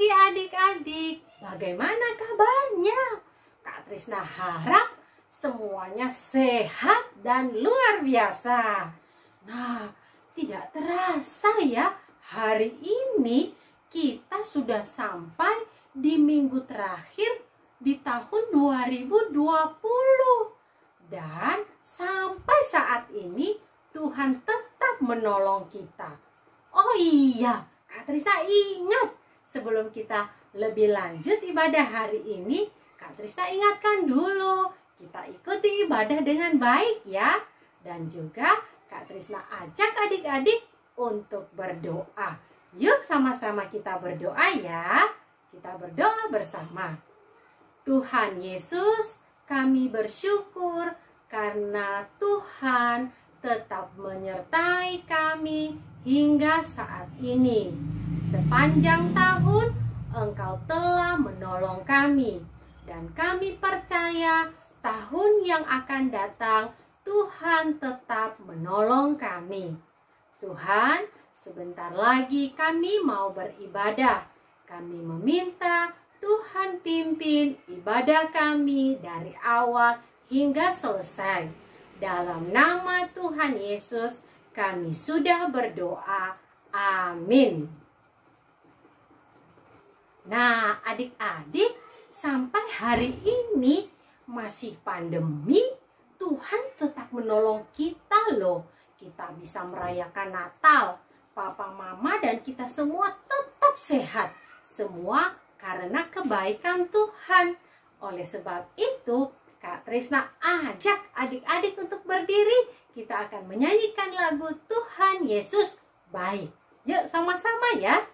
pagi adik-adik, bagaimana kabarnya? Kak Trisna harap semuanya sehat dan luar biasa. Nah, tidak terasa ya, hari ini kita sudah sampai di minggu terakhir di tahun 2020. Dan sampai saat ini Tuhan tetap menolong kita. Oh iya, Kak Trisna ingat, sebelum kita lebih lanjut ibadah hari ini, Kak Trisna ingatkan dulu, kita ikuti ibadah dengan baik ya. Dan juga Kak Trisna ajak adik-adik untuk berdoa. Yuk sama-sama kita berdoa ya. Kita berdoa bersama. Tuhan Yesus, kami bersyukur karena Tuhan tetap menyertai kami hingga saat ini. Sepanjang tahun Engkau telah menolong kami, dan kami percaya tahun yang akan datang Tuhan tetap menolong kami. Tuhan, sebentar lagi kami mau beribadah. Kami meminta Tuhan pimpin ibadah kami dari awal hingga selesai. Dalam nama Tuhan Yesus kami sudah berdoa. Amin. Nah, adik-adik, sampai hari ini masih pandemi, Tuhan tetap menolong kita loh. Kita bisa merayakan Natal. Papa, mama, dan kita semua tetap sehat. Semua karena kebaikan Tuhan. Oleh sebab itu, Kak Trisna ajak adik-adik untuk berdiri. Kita akan menyanyikan lagu Tuhan Yesus Baik. Yuk sama-sama ya.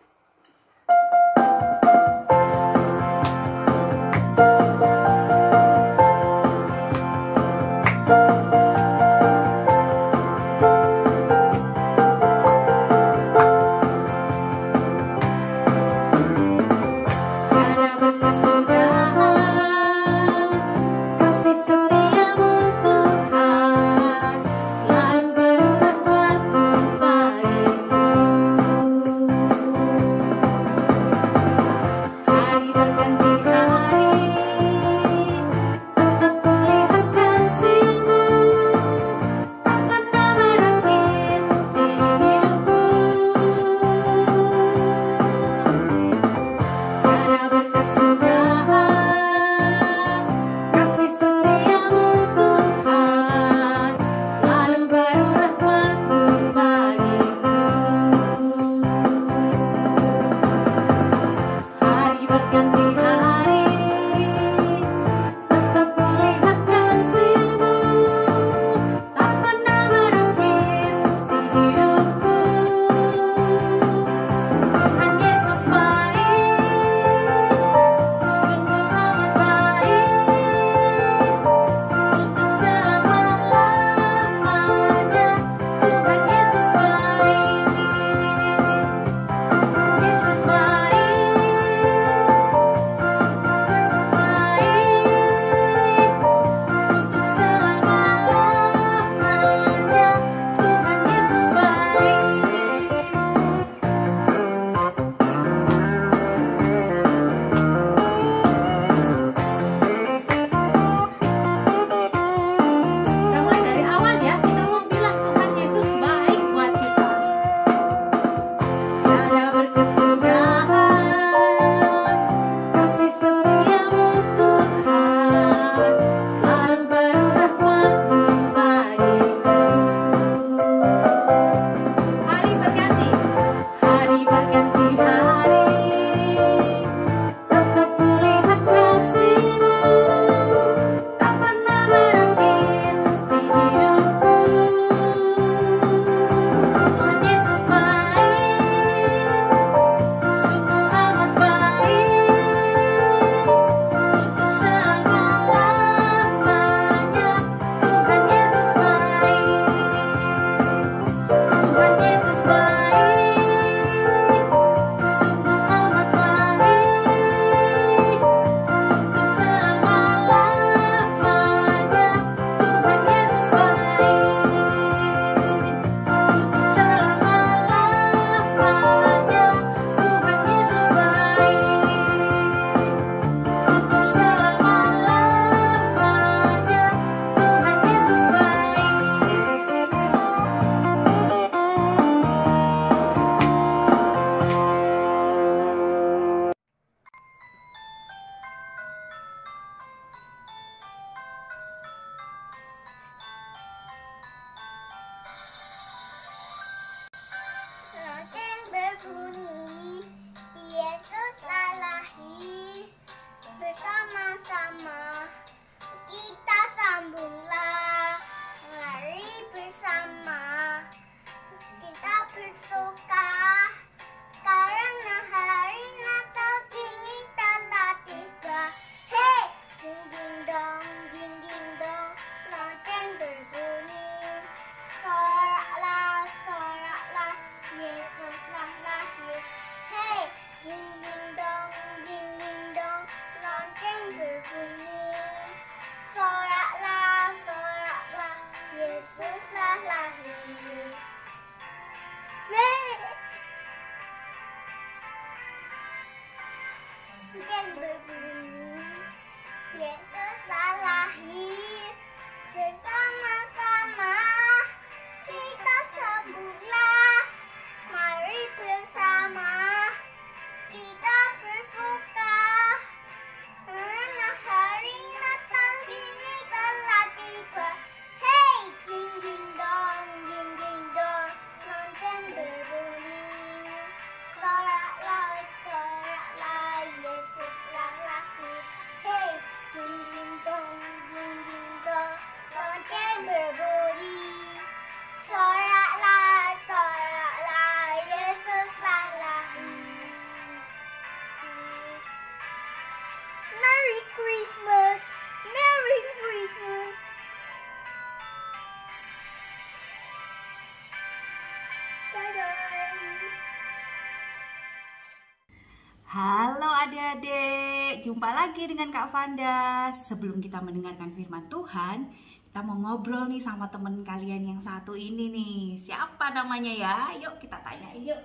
adik-adik, jumpa lagi dengan Kak Vanda. Sebelum kita mendengarkan firman Tuhan, kita mau ngobrol nih sama temen kalian yang satu ini nih. Siapa namanya ya? Yuk kita tanyain yuk.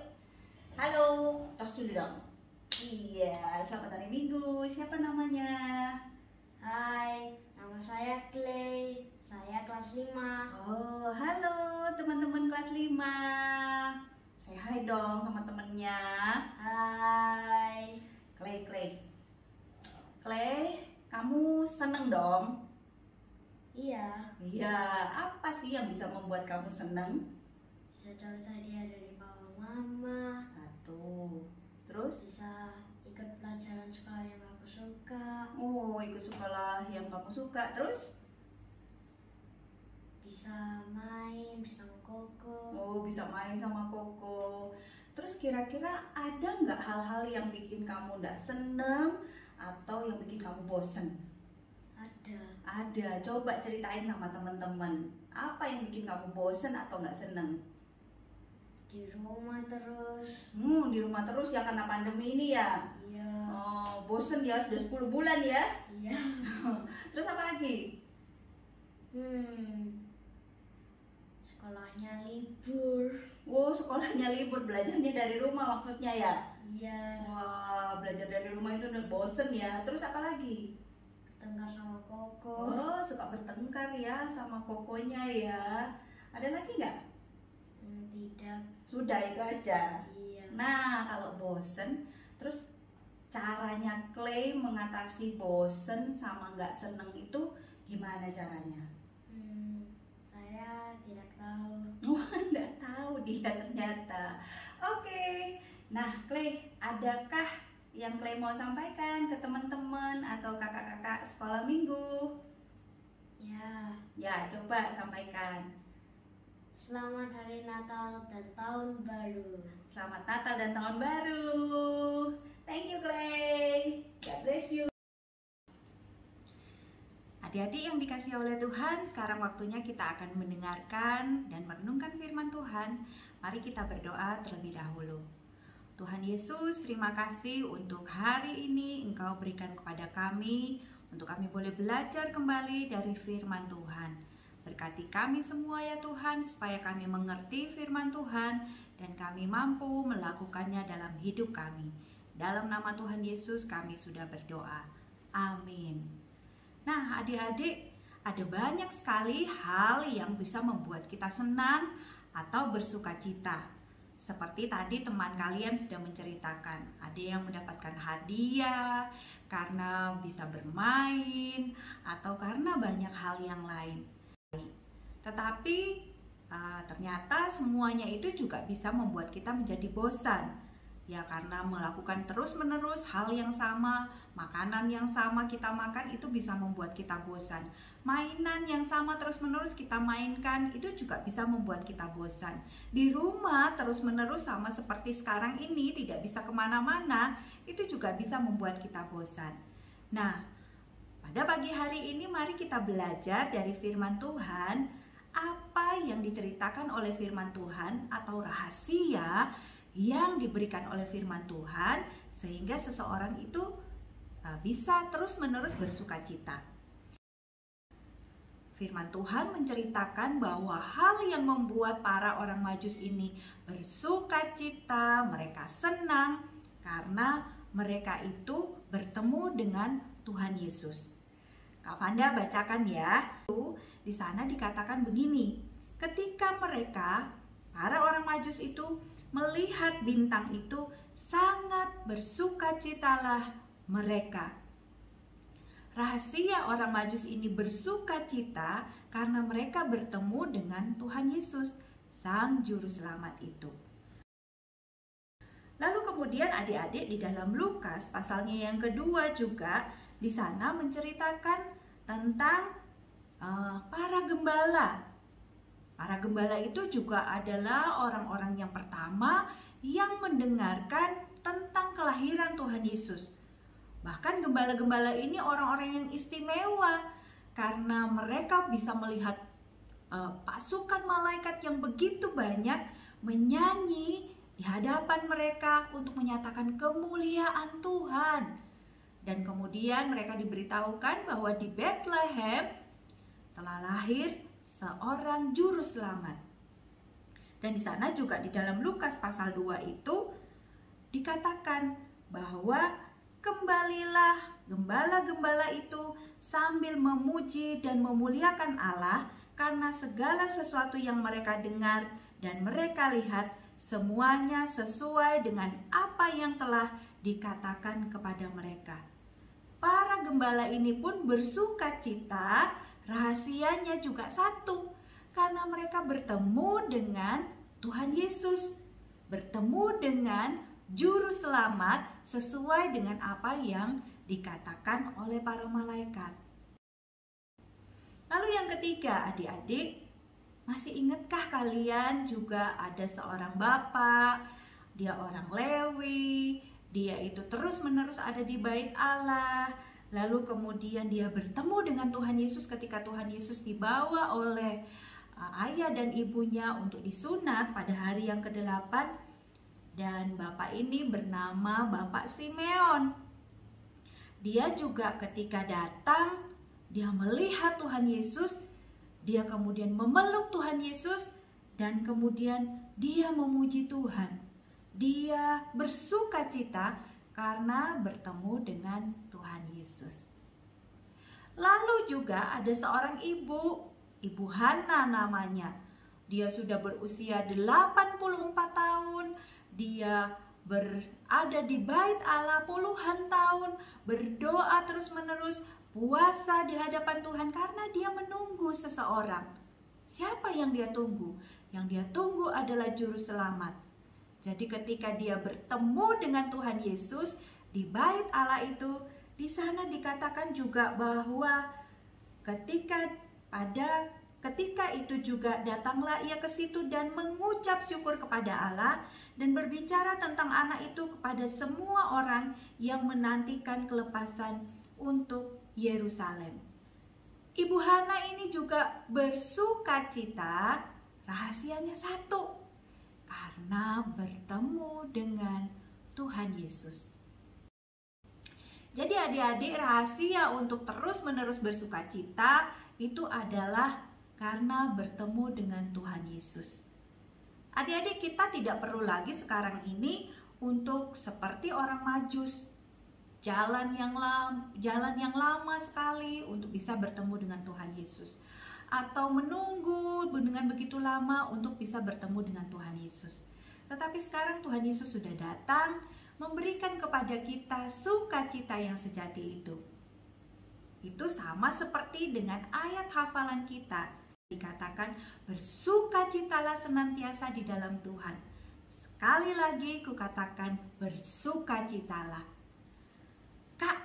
Halo, tos dulu dong. Iya, selamat hari Minggu. Siapa namanya? Hai, nama saya Clay. Saya kelas 5. Oh, halo teman-teman kelas 5. Say hai dong sama temennya. Hai. Clay, kamu seneng dong? Iya, Iya, apa sih yang bisa membuat kamu seneng? bisa dapat hadiah dari papa mama. Satu, terus? Bisa ikut pelajaran sekolah yang aku suka. Oh, ikut sekolah yang kamu suka, terus? Bisa main bersama Koko. Oh, bisa main sama Koko. Terus kira-kira ada nggak hal-hal yang bikin kamu nggak seneng atau yang bikin kamu bosen? Ada. Ada, coba ceritain sama teman-teman. Apa yang bikin kamu bosen atau nggak seneng? Di rumah terus. Di rumah terus ya karena pandemi ini ya? Iya. Oh, bosen ya, sudah 10 bulan ya? Iya. Terus apa lagi? Sekolahnya libur. Wow, sekolahnya libur, belajarnya dari rumah maksudnya ya? Iya. Wah, belajar dari rumah itu udah bosen ya. Terus apa lagi? Bertengkar sama Koko. Oh, suka bertengkar ya sama kokonya ya. Ada lagi nggak? Tidak. Sudah itu aja. Iya. Nah, kalau bosen, terus caranya Clay mengatasi bosen sama nggak seneng itu gimana caranya? Saya tidak tahu. Wah, nggak tahu dia ternyata. Oke, nah Clay, adakah yang Clay mau sampaikan ke teman-teman atau kakak-kakak sekolah minggu? Ya, Ya, coba sampaikan. selamat hari Natal dan Tahun Baru. Selamat Natal dan Tahun Baru. Thank you Clay. God bless you. Adik-adik yang dikasihi oleh Tuhan, sekarang waktunya kita akan mendengarkan dan merenungkan firman Tuhan. Mari kita berdoa terlebih dahulu. Tuhan Yesus, terima kasih untuk hari ini Engkau berikan kepada kami, untuk kami boleh belajar kembali dari firman Tuhan. Berkati kami semua ya Tuhan, supaya kami mengerti firman Tuhan dan kami mampu melakukannya dalam hidup kami. Dalam nama Tuhan Yesus kami sudah berdoa. Amin. Nah, adik-adik, ada banyak sekali hal yang bisa membuat kita senang atau bersuka cita. Seperti tadi teman kalian sudah menceritakan, ada yang mendapatkan hadiah karena bisa bermain atau karena banyak hal yang lain. Tetapi ternyata semuanya itu juga bisa membuat kita menjadi bosan. Ya karena melakukan terus-menerus hal yang sama, makanan yang sama kita makan itu bisa membuat kita bosan. Mainan yang sama terus-menerus kita mainkan itu juga bisa membuat kita bosan. Di rumah terus-menerus sama seperti sekarang ini tidak bisa kemana-mana, itu juga bisa membuat kita bosan. Nah, pada pagi hari ini mari kita belajar dari firman Tuhan, apa yang diceritakan oleh firman Tuhan atau rahasia yang diberikan oleh firman Tuhan sehingga seseorang itu bisa terus-menerus bersuka cita. Firman Tuhan menceritakan bahwa hal yang membuat para orang Majus ini bersuka cita, mereka senang karena mereka itu bertemu dengan Tuhan Yesus. Kak Vanda bacakan ya. Di sana dikatakan begini, ketika mereka, para orang Majus itu melihat bintang itu, sangat bersukacitalah mereka. Rahasia orang Majus ini bersuka cita karena mereka bertemu dengan Tuhan Yesus, Sang Juru Selamat itu. Lalu kemudian adik-adik di dalam Lukas pasalnya yang kedua juga di sana menceritakan tentang para gembala. Para gembala itu juga adalah orang-orang yang pertama yang mendengarkan tentang kelahiran Tuhan Yesus. Bahkan gembala-gembala ini orang-orang yang istimewa karena mereka bisa melihat pasukan malaikat yang begitu banyak menyanyi di hadapan mereka untuk menyatakan kemuliaan Tuhan. Dan kemudian mereka diberitahukan bahwa di Bethlehem telah lahir seorang juru selamat. Dan di sana juga di dalam Lukas pasal 2 itu dikatakan bahwa kembalilah gembala-gembala itu sambil memuji dan memuliakan Allah karena segala sesuatu yang mereka dengar dan mereka lihat semuanya sesuai dengan apa yang telah dikatakan kepada mereka. Para gembala ini pun bersuka cita, rahasianya juga satu, karena mereka bertemu dengan Tuhan Yesus, bertemu dengan Juru Selamat sesuai dengan apa yang dikatakan oleh para malaikat. Lalu yang ketiga, adik-adik, masih ingatkah kalian juga ada seorang bapak, dia orang Lewi, dia itu terus-menerus ada di bait Allah. Lalu kemudian dia bertemu dengan Tuhan Yesus ketika Tuhan Yesus dibawa oleh ayah dan ibunya untuk disunat pada hari yang ke-8. Dan bapak ini bernama Bapak Simeon. Dia juga ketika datang, dia melihat Tuhan Yesus, dia kemudian memeluk Tuhan Yesus, dan kemudian dia memuji Tuhan. Dia bersuka cita karena bertemu dengan Tuhan Yesus. Lalu juga ada seorang ibu, Ibu Hana namanya. Dia sudah berusia 84 tahun. Dia berada di bait Allah puluhan tahun, berdoa terus-menerus, puasa di hadapan Tuhan karena dia menunggu seseorang. Siapa yang dia tunggu? Yang dia tunggu adalah Juru Selamat. Jadi ketika dia bertemu dengan Tuhan Yesus di bait Allah itu, di sana dikatakan juga bahwa ketika itu juga datanglah ia ke situ dan mengucap syukur kepada Allah dan berbicara tentang anak itu kepada semua orang yang menantikan kelepasan untuk Yerusalem. Ibu Hana ini juga bersuka cita, rahasianya satu, karena bertemu dengan Tuhan Yesus. Jadi adik-adik, rahasia untuk terus-menerus bersuka cita itu adalah karena bertemu dengan Tuhan Yesus. Adik-adik, kita tidak perlu lagi sekarang ini untuk seperti orang Majus, jalan yang lama sekali untuk bisa bertemu dengan Tuhan Yesus, atau menunggu dengan begitu lama untuk bisa bertemu dengan Tuhan Yesus. Tetapi sekarang Tuhan Yesus sudah datang memberikan kepada kita sukacita yang sejati itu. Itu sama seperti dengan ayat hafalan kita. Dikatakan bersukacitalah senantiasa di dalam Tuhan. Sekali lagi kukatakan bersukacitalah. Kak,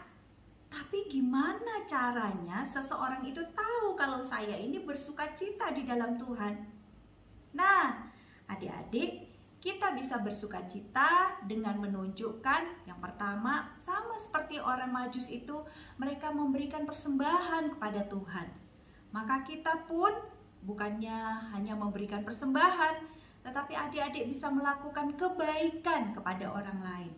tapi gimana caranya seseorang itu tahu kalau saya ini bersukacita di dalam Tuhan? Nah, adik-adik, kita bisa bersukacita dengan menunjukkan yang pertama, sama seperti orang Majus itu, mereka memberikan persembahan kepada Tuhan. Maka kita pun bukannya hanya memberikan persembahan, tetapi adik-adik bisa melakukan kebaikan kepada orang lain.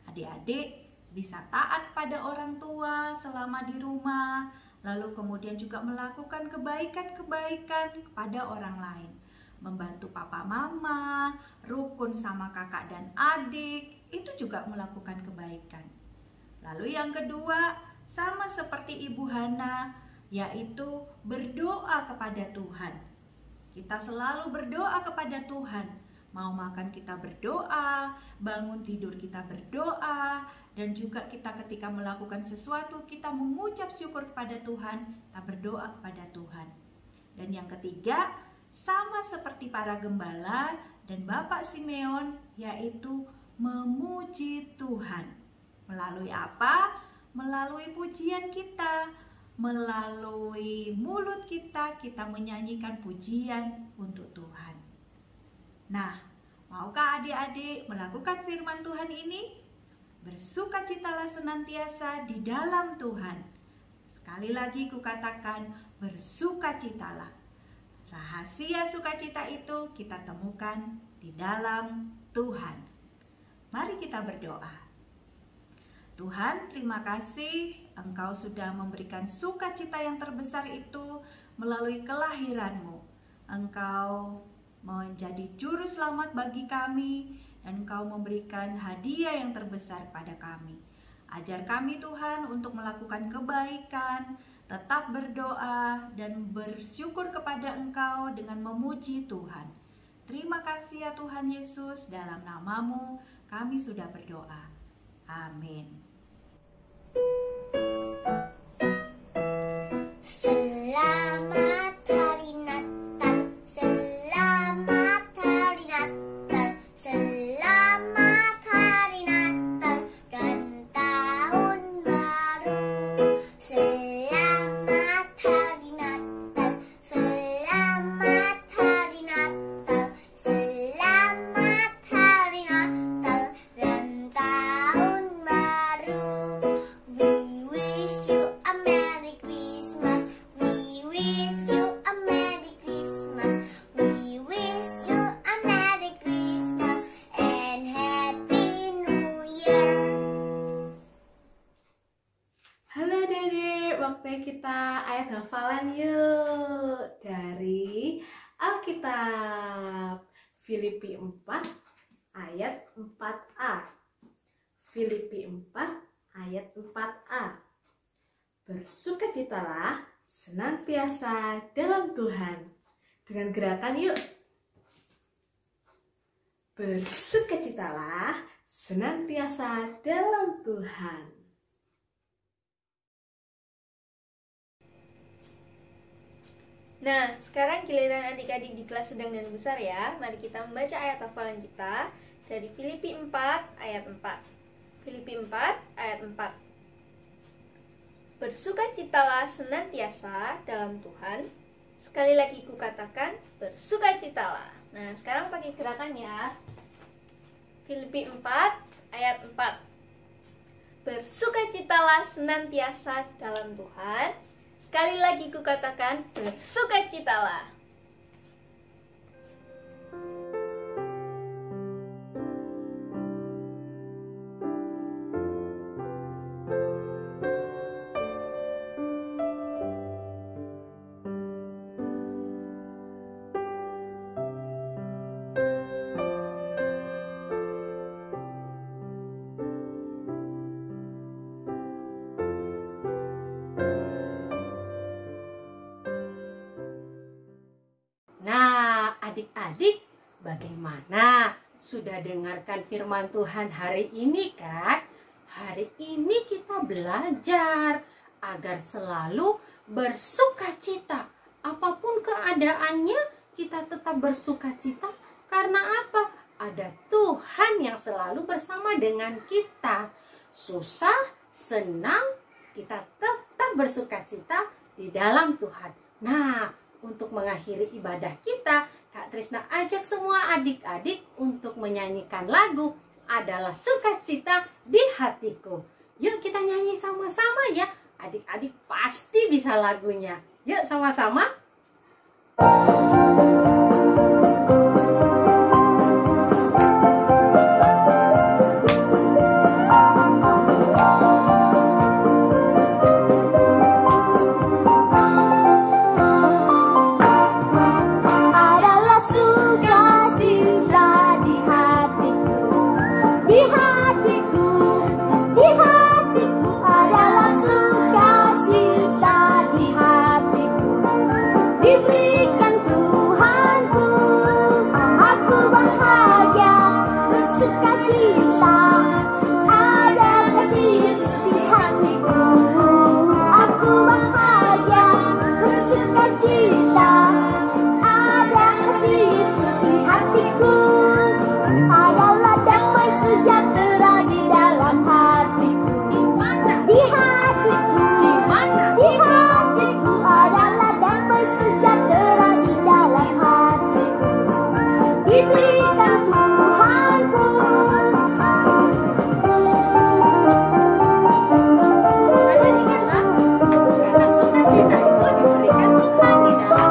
Adik-adik bisa taat pada orang tua selama di rumah, lalu kemudian juga melakukan kebaikan-kebaikan kepada orang lain. Membantu papa mama, rukun sama kakak dan adik, itu juga melakukan kebaikan. Lalu yang kedua, sama seperti Ibu Hana, yaitu berdoa kepada Tuhan. Kita selalu berdoa kepada Tuhan. Mau makan kita berdoa, bangun tidur kita berdoa, dan juga kita ketika melakukan sesuatu kita mengucap syukur kepada Tuhan, kita berdoa kepada Tuhan. Dan yang ketiga, sama seperti para gembala dan Bapak Simeon, yaitu memuji Tuhan. Melalui apa? Melalui pujian kita, melalui mulut kita, kita menyanyikan pujian untuk Tuhan. Nah, maukah adik-adik melakukan firman Tuhan ini? Bersukacitalah senantiasa di dalam Tuhan. Sekali lagi kukatakan, bersukacitalah. Rahasia sukacita itu kita temukan di dalam Tuhan. Mari kita berdoa. Tuhan, terima kasih Engkau sudah memberikan sukacita yang terbesar itu melalui kelahiran-Mu. Engkau menjadi juru selamat bagi kami dan Engkau memberikan hadiah yang terbesar pada kami. Ajar kami Tuhan untuk melakukan kebaikan, tetap berdoa dan bersyukur kepada Engkau dengan memuji Tuhan. Terima kasih ya Tuhan Yesus, dalam nama-Mu kami sudah berdoa. Amin. Selamat Hari Natal, selamat Hari Natal, selamat Hari Natal dan Tahun Baru. Selamat Hari Natal, selamat Hari Natal, selamat Hari Natal dan Tahun Baru. We wish you a Merry Christmas. We wish you a Merry Christmas. We wish you a Merry Christmas and Happy New Year. Halo Dede, waktunya kita ayat hafalan yuk dari Alkitab. Filipi 4 ayat 4a. Filipi 4 ayat 4a. Bersukacitalah senantiasa dalam Tuhan. Dengan gerakan yuk. Bersukacitalah senantiasa dalam Tuhan. Nah, sekarang giliran adik-adik di kelas sedang dan besar ya. Mari kita membaca ayat hafalan kita dari Filipi 4 ayat 4. Filipi 4 ayat 4. Bersukacitalah senantiasa dalam Tuhan. Sekali lagi kukatakan, bersukacitalah. Nah, sekarang pakai gerakan ya. Filipi 4 ayat 4. Bersukacitalah senantiasa dalam Tuhan. Sekali lagi kukatakan, bersukacitalah. Nah, adik-adik, bagaimana? Sudah dengarkan firman Tuhan hari ini kan? Hari ini kita belajar agar selalu bersukacita. Apapun keadaannya, kita tetap bersukacita. Karena apa? Ada Tuhan yang selalu bersama dengan kita. Susah, senang, kita tetap bersukacita di dalam Tuhan. Nah, untuk mengakhiri ibadah kita, Kak Trisna ajak semua adik-adik untuk menyanyikan lagu Adalah Sukacita di Hatiku. Yuk kita nyanyi sama-sama ya. Adik-adik pasti bisa lagunya. Yuk sama-sama. Adalah sukacita di hatiku, di hatiku, di hatiku. Adalah sukacita di hatiku, diberikan Tuhanku. Aku bahagia, bersukacita, ada kasih di hatiku. Aku bahagia, bersukacita, ada kasih di hatiku. Adalah damai sejahtera di dalam hatiku. Di hatiku, di hatiku. Adalah damai sejahtera di dalam hatiku. Diberikan Tuhanku. Karena sukacita itu diberikan Tuhan di dalam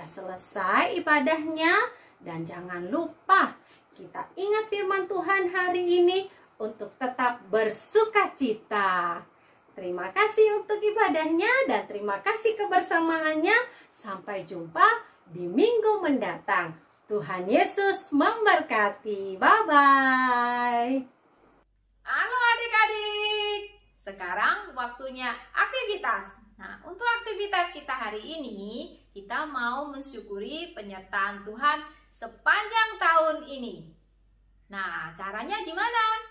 selesai ibadahnya. Dan jangan lupa kita ingat firman Tuhan hari ini untuk tetap bersukacita. Terima kasih untuk ibadahnya dan terima kasih kebersamaannya. Sampai jumpa di minggu mendatang. Tuhan Yesus memberkati. Bye-bye. Halo adik-adik, sekarang waktunya aktivitas. Nah, untuk aktivitas kita hari ini, kita mau mensyukuri penyertaan Tuhan sepanjang tahun ini. Nah, caranya gimana?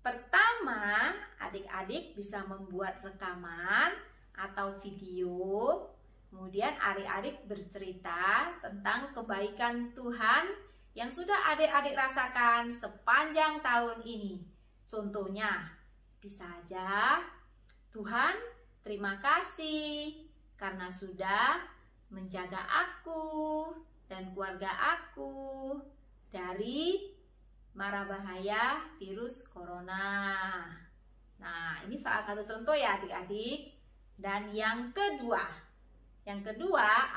Pertama, adik-adik bisa membuat rekaman atau video. Kemudian adik-adik bercerita tentang kebaikan Tuhan yang sudah adik-adik rasakan sepanjang tahun ini. Contohnya, bisa aja, Tuhan, terima kasih karena sudah menjaga aku dan keluarga aku dari mara bahaya virus corona. Nah, ini salah satu contoh ya adik-adik. Dan yang kedua,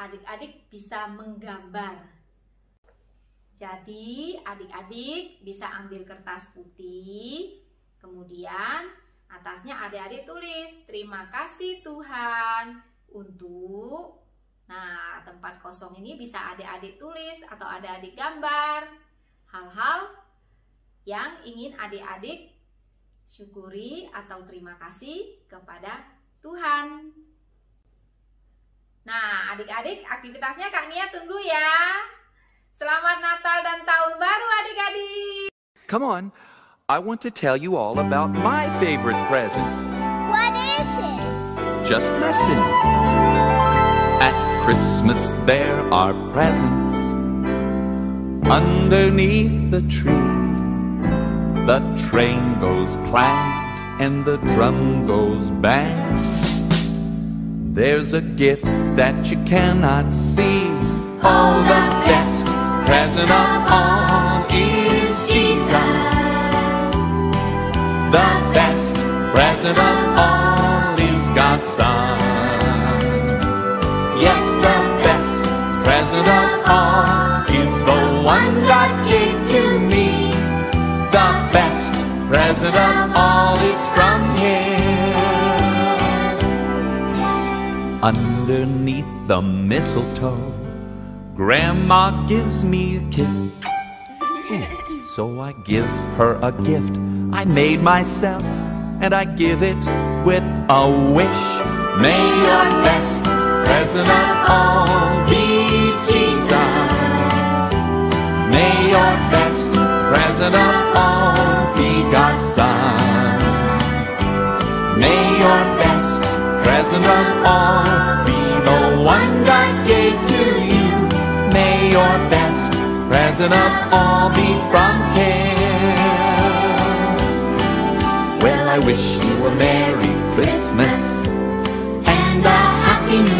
adik-adik bisa menggambar. Jadi adik-adik bisa ambil kertas putih, kemudian atasnya adik-adik tulis, terima kasih Tuhan untuk, nah tempat kosong ini bisa adik-adik tulis atau adik-adik gambar hal-hal yang ingin adik-adik syukuri atau terima kasih kepada Tuhan. Nah adik-adik, aktivitasnya Kak Nia tunggu ya. Selamat Natal dan Tahun Baru adik-adik. Come on, I want to tell you all about my favorite present. What is it? Just listen. At Christmas there are presents underneath the tree. The train goes clang and the drum goes bang. There's a gift that you cannot see. Oh, the best present of all is Jesus. The best present of all is God's Son. Yes, the best present of all is the one God gave to me. The best present of all is from Him. Underneath the mistletoe, Grandma gives me a kiss. So I give her a gift I made myself, and I give it with a wish. May your best present of all be Jesus. May your best present of all be God's Son. May your best present of all be the one God gave to you. May your best present of all be from Him. Well, I wish you a Merry Christmas and a Happy New